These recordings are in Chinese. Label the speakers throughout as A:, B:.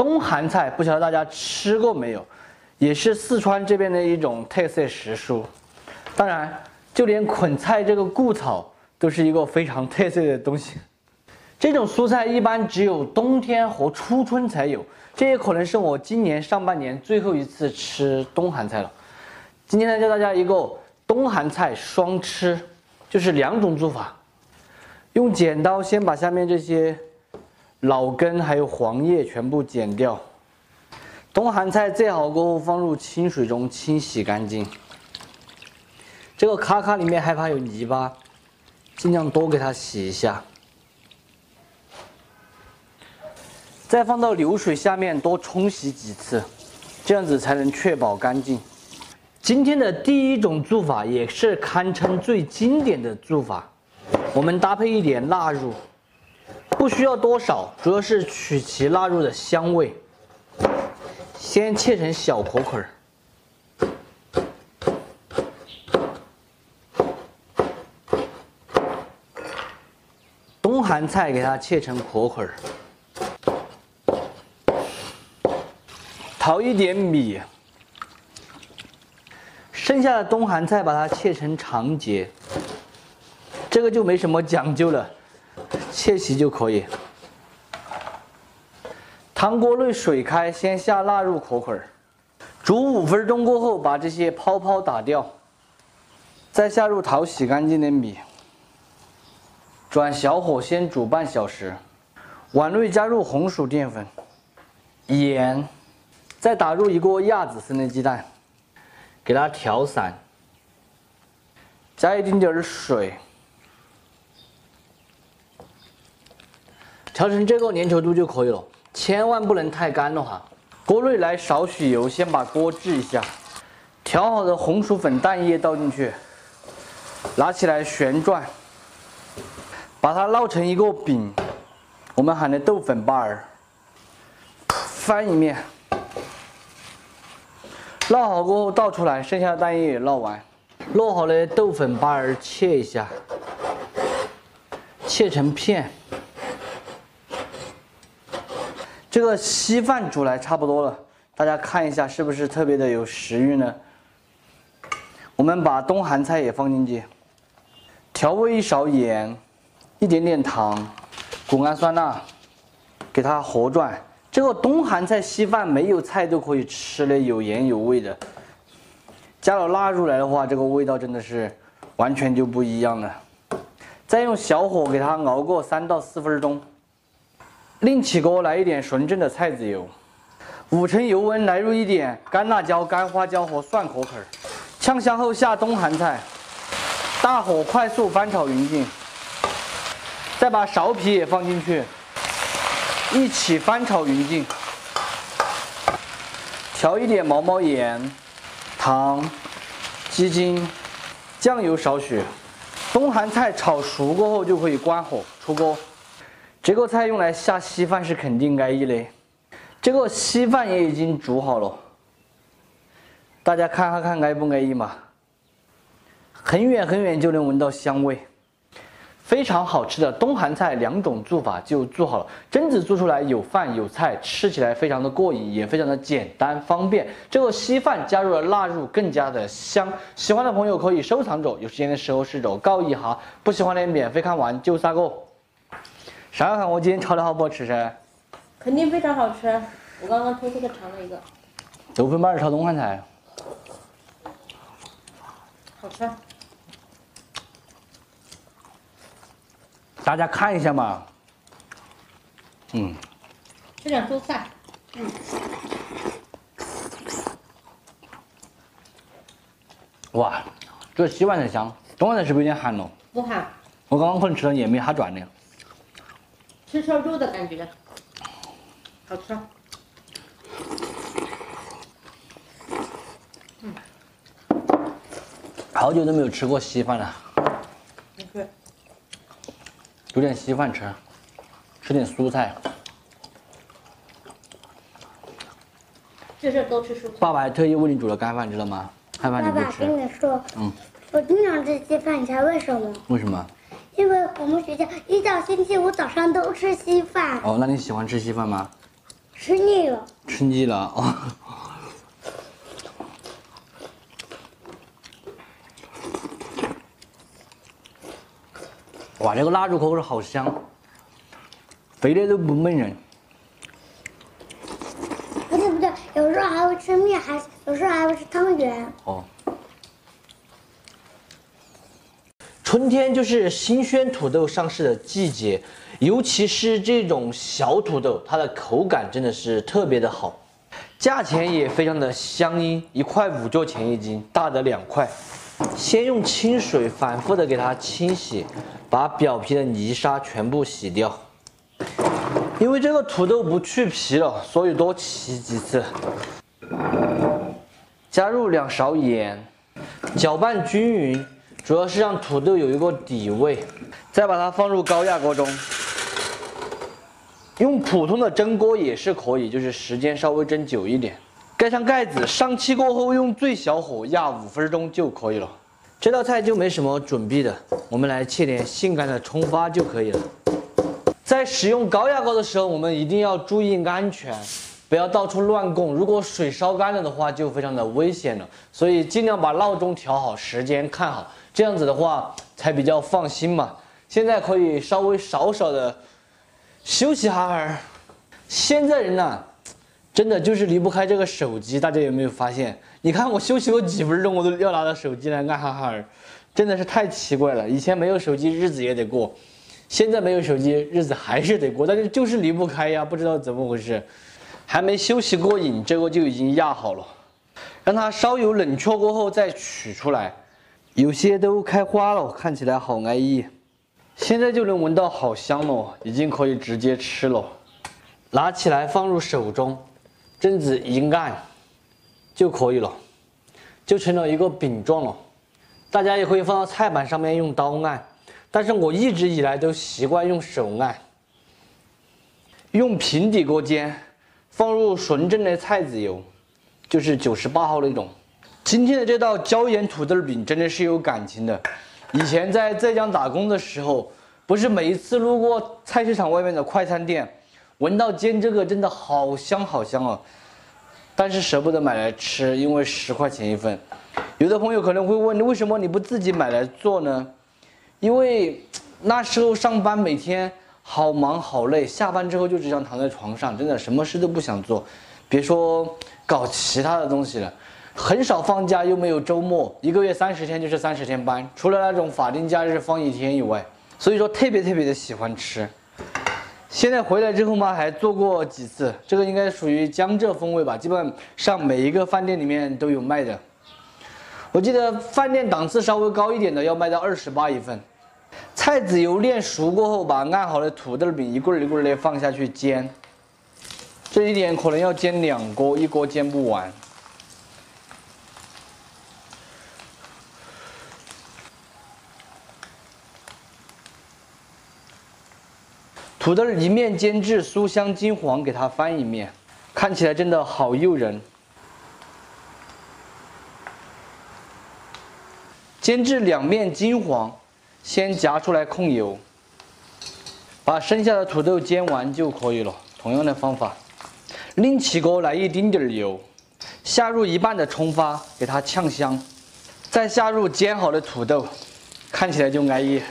A: 冬寒菜，不晓得大家吃过没有？也是四川这边的一种特色食蔬。当然，就连捆菜这个固草都是一个非常特色的东西。这种蔬菜一般只有冬天和初春才有，这也可能是我今年上半年最后一次吃冬寒菜了。今天呢，教大家一个冬寒菜双吃，就是2种做法。用剪刀先把下面这些老根还有黄叶全部剪掉。冬寒菜切好过后放入清水中清洗干净。这个咔咔里面害怕有泥巴，尽量多给它洗一下。再放到流水下面多冲洗几次，这样子才能确保干净。今天的第一种做法也是堪称最经典的做法，我们搭配一点腊肉，不需要多少，主要是取其腊肉的香味。先切成小壳块儿。冬寒菜给它切成壳块儿。淘一点米，剩下的冬寒菜把它切成长节，这个就没什么讲究了，切齐就可以。汤锅内水开，先下腊肉壳块，煮5分钟过后，把这些泡泡打掉，再下入淘洗干净的米，转小火先煮半小时，碗内加入红薯淀粉、盐。再打入1个亚子生的鸡蛋，给它调散，加一丁点水，调成这个粘稠度就可以了，千万不能太干了哈。锅内来少许油，先把锅炙一下，调好的红薯粉蛋液倒进去，拿起来旋转，把它烙成一个饼，我们喊的豆粉巴儿，翻一面。烙好过后倒出来，剩下的蛋液也烙完。烙好的豆粉巴儿切一下，切成片。这个稀饭煮来差不多了，大家看一下是不是特别的有食欲呢？我们把冬寒菜也放进去，调味1勺盐，一点点糖，谷氨酸钠，给它和转。这个冬寒菜稀饭没有菜都可以吃的，有盐有味的。加了腊肉来的话，这个味道真的是完全就不一样了。再用小火给它熬过3到4分钟。另起锅来一点纯正的菜籽油，5成油温来入一点干辣椒、干花椒和蒜壳块，炝香后下冬寒菜，大火快速翻炒匀净，再把苕皮也放进去。一起翻炒匀净，调一点毛毛盐、糖、鸡精、酱油少许。冬寒菜炒熟过后就可以关火出锅。这个菜用来下稀饭是肯定安逸的。这个稀饭也已经煮好了，大家看安不安逸嘛？很远很远就能闻到香味。非常好吃的冬寒菜2种做法就做好了，真子做出来有饭有菜，吃起来非常的过瘾，也非常的简单方便。这个稀饭加入了腊肉，更加的香。喜欢的朋友可以收藏着，有时间的时候试着搞一下。不喜欢的免费看完就3个。想想看我今天炒的好不好吃噻？
B: 肯定非常好吃，我刚刚偷偷的尝了一个。
A: 豆粉巴儿炒冬寒菜，
B: 好吃。
A: 大家看一下嘛，
B: 吃点蔬菜，
A: 哇，这稀饭才香，冬寒菜是不是有点寒了？
B: 不寒。
A: 我刚刚可能吃了也没哈转的。
B: 吃烧肉的感觉，好吃。
A: 好久都没有吃过稀饭了。
B: 对。
A: 有点稀饭吃，吃点蔬菜。
B: 这事多吃蔬菜。
A: 爸爸还特意为你煮了干饭，知道吗？害怕你不吃。
C: 爸爸跟你说，我经常吃稀饭，你猜为什么？
A: 为什么？
C: 因为我们学校1到星期5早上都吃稀饭。
A: 哦，那你喜欢吃稀饭吗？
C: 吃腻了。
A: 吃腻了啊！哇，这个腊肉口味好香，肥的都不闷人。
C: 不对不对，有时候还会吃面，有时候还会吃汤圆。
A: 哦。春天就是新鲜土豆上市的季节，尤其是这种小土豆，它的口感真的是特别的好，价钱也非常的相应，1块5角钱一斤，大的2块。先用清水反复的给它清洗，把表皮的泥沙全部洗掉。因为这个土豆不去皮了，所以多洗几次。加入2勺盐，搅拌均匀。主要是让土豆有一个底味，再把它放入高压锅中。用普通的蒸锅也是可以，就是时间稍微蒸久一点。盖上盖子，上气过后用最小火压5分钟就可以了。这道菜就没什么准备的，我们来切点性感的葱花就可以了。在使用高压锅的时候，我们一定要注意安全。不要到处乱供，如果水烧干了的话，就非常的危险了。所以尽量把闹钟调好，时间看好，这样子的话才比较放心嘛。现在可以稍微少的休息哈儿。现在人呐，真的就是离不开这个手机，大家有没有发现？你看我休息过几分钟，我都要拿着手机来按哈哈儿，真的是太奇怪了。以前没有手机，日子也得过；现在没有手机，日子还是得过，但是就是离不开呀，不知道怎么回事。还没休息过瘾，这个就已经压好了，让它稍有冷却过后再取出来。有些都开花了，看起来好安逸。现在就能闻到好香了，已经可以直接吃了。拿起来放入手中，这样子一按就可以了，就成了一个饼状了。大家也可以放到菜板上面用刀按，但是我一直以来都习惯用手按。用平底锅煎。放入纯正的菜籽油，就是98号那种。今天的这道椒盐土豆饼真的是有感情的。以前在浙江打工的时候，不是每一次路过菜市场外面的快餐店，闻到煎这个真的好香好香哦。但是舍不得买来吃，因为10块钱一份。有的朋友可能会问，为什么你不自己买来做呢？因为那时候上班每天好忙好累，下班之后就只想躺在床上，真的什么事都不想做，别说搞其他的东西了。很少放假，又没有周末，1个月30天就是30天班，除了那种法定假日放1天以外，所以说特别的喜欢吃。现在回来之后嘛，还做过几次，这个应该属于江浙风味吧，基本上每一个饭店里面都有卖的。我记得饭店档次稍微高一点的要卖到28一份。菜籽油炼熟过后，把按好的土豆饼一棍一棍的放下去煎。这一点可能要煎2锅，1锅煎不完。土豆一面煎至酥香金黄，给它翻一面，看起来真的好诱人。煎至2面金黄。先夹出来控油，把剩下的土豆煎完就可以了。同样的方法，另起锅来一丁点油，下入1半的葱花，给它炝香，再下入煎好的土豆，看起来就安逸。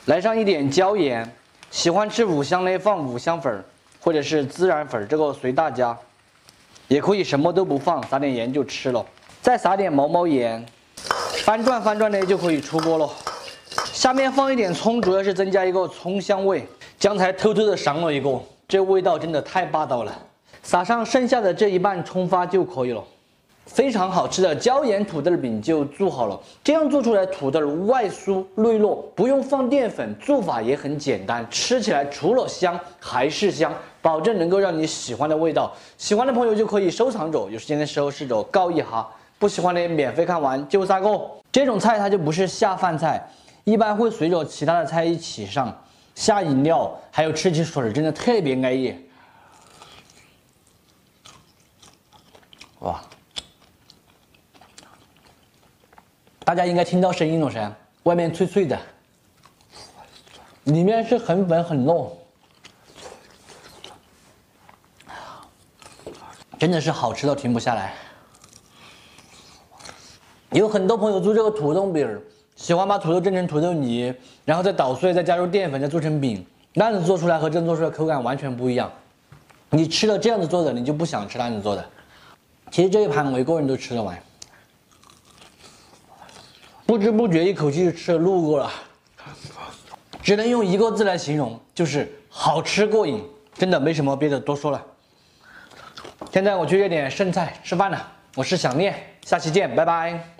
A: 来上一点椒盐，喜欢吃五香的放五香粉，或者是孜然粉，这个随大家。也可以什么都不放，撒点盐就吃了。再撒点毛盐，翻转的就可以出锅了。下面放一点葱，主要是增加一个葱香味。刚才偷偷的赏了一个，这味道真的太霸道了。撒上剩下的这1半葱花就可以了。非常好吃的椒盐土豆饼就做好了。这样做出来土豆外酥内糯，不用放淀粉，做法也很简单，吃起来除了香还是香，保证能够让你喜欢的味道。喜欢的朋友就可以收藏着，有时间的时候试着告一下。不喜欢的免费看完就3个。这种菜它就不是下饭菜。一般会随着其他的菜一起上，下饮料，还有吃起水，真的特别安逸。哇！大家应该听到声音了噻，外面脆脆的，里面是很粉很糯。真的是好吃到停不下来。有很多朋友做这个土豆饼儿，喜欢把土豆蒸成土豆泥，然后再捣碎，再加入淀粉，再做成饼。那样子做出来和这样做出来口感完全不一样。你吃了这样子做的，你就不想吃那样子做的。其实这一盘我一个人都吃得完，不知不觉一口气就吃了6个了，只能用1个字来形容，就是好吃过瘾。真的没什么别的多说了。现在我去热点剩菜吃饭了，我是想念，下期见，拜拜。